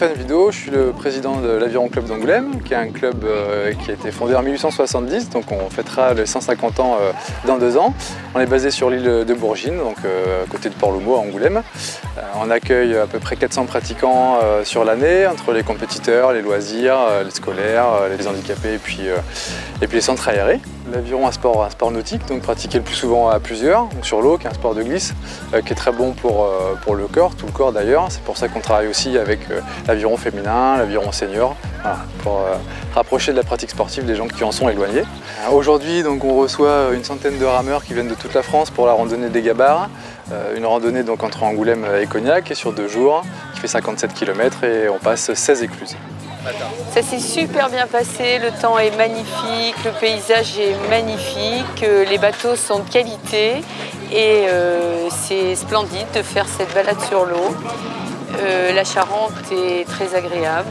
Stéphane Vidot, je suis le président de l'Aviron Club d'Angoulême, qui est un club qui a été fondé en 1870, donc on fêtera les 150 ans dans 2 ans. On est basé sur l'île de Bourgine, donc à côté de Port-le-Maux à Angoulême. On accueille à peu près 400 pratiquants sur l'année, entre les compétiteurs, les loisirs, les scolaires, les handicapés et puis les centres aérés. L'aviron est un sport nautique, donc pratiqué le plus souvent à plusieurs, donc sur l'eau, qui est un sport de glisse, qui est très bon pour le corps, tout le corps d'ailleurs. C'est pour ça qu'on travaille aussi avec l'aviron féminin, l'aviron senior, voilà, pour rapprocher de la pratique sportive des gens qui en sont éloignés. Aujourd'hui, donc, on reçoit une centaine de rameurs qui viennent de toute la France pour la randonnée des Gabarres, une randonnée donc, entre Angoulême et Cognac, et sur 2 jours, qui fait 57 km et on passe 16 écluses. Ça s'est super bien passé, le temps est magnifique, le paysage est magnifique, les bateaux sont de qualité et c'est splendide de faire cette balade sur l'eau. La Charente est très agréable,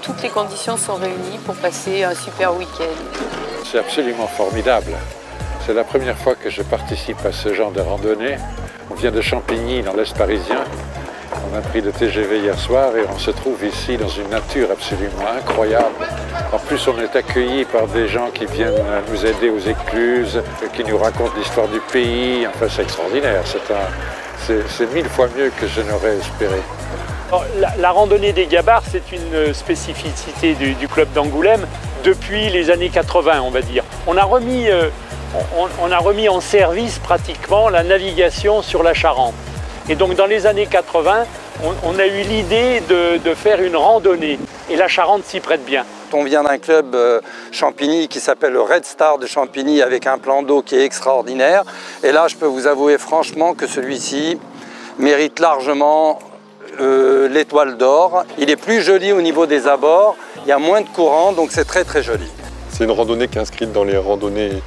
toutes les conditions sont réunies pour passer un super week-end. C'est absolument formidable. C'est la première fois que je participe à ce genre de randonnée. On vient de Champigny, dans l'Est parisien. On a pris le TGV hier soir et on se trouve ici dans une nature absolument incroyable. En plus, on est accueillis par des gens qui viennent nous aider aux écluses, qui nous racontent l'histoire du pays. Enfin, c'est extraordinaire. C'est 1000 fois mieux que je n'aurais espéré. La randonnée des Gabarres, c'est une spécificité du club d'Angoulême depuis les années 80, on va dire. On a remis en service pratiquement la navigation sur la Charente. Et donc dans les années 80, on a eu l'idée de faire une randonnée. Et la Charente s'y prête bien. On vient d'un club Champigny qui s'appelle le Red Star de Champigny avec un plan d'eau qui est extraordinaire. Et là, je peux vous avouer franchement que celui-ci mérite largement l'étoile d'or. Il est plus joli au niveau des abords, il y a moins de courant, donc c'est très très joli. C'est une randonnée qui est inscrite dans les randonnées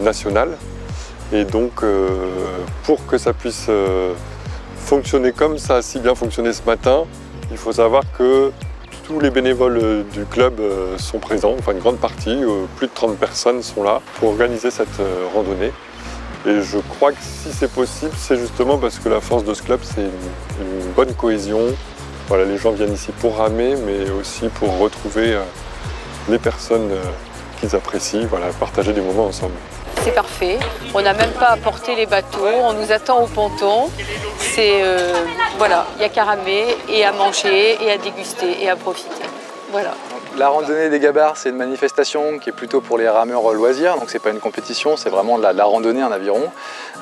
nationales. Et donc, pour que ça puisse fonctionner comme ça a si bien fonctionné ce matin, il faut savoir que tous les bénévoles du club sont présents, enfin une grande partie, plus de 30 personnes sont là pour organiser cette randonnée. Et je crois que si c'est possible, c'est justement parce que la force de ce club, c'est une bonne cohésion. Voilà, les gens viennent ici pour ramer, mais aussi pour retrouver les personnes qu'ils apprécient, voilà, partager des moments ensemble. C'est parfait, on n'a même pas à porter les bateaux, on nous attend au ponton. Voilà, il n'y a qu'à ramer et à manger et à déguster et à profiter. Voilà. La randonnée des Gabarres, c'est une manifestation qui est plutôt pour les rameurs loisirs, donc c'est pas une compétition, c'est vraiment de la randonnée en aviron.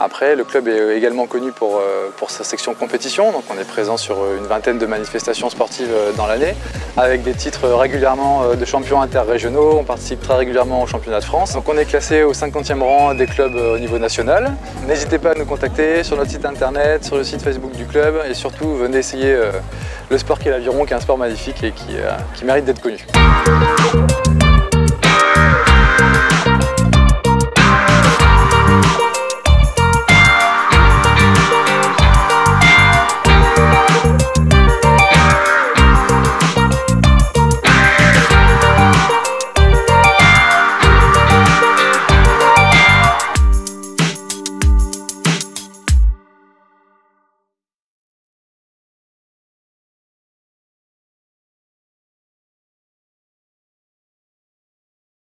Après, le club est également connu pour sa section compétition, donc on est présent sur une vingtaine de manifestations sportives dans l'année, avec des titres régulièrement de champions interrégionaux, on participe très régulièrement au championnat de France. Donc on est classé au 50e rang des clubs au niveau national. N'hésitez pas à nous contacter sur notre site internet, sur le site Facebook du club, et surtout venez essayer le sport qu'est l'aviron, qui est un sport magnifique et qui mérite d'être connu.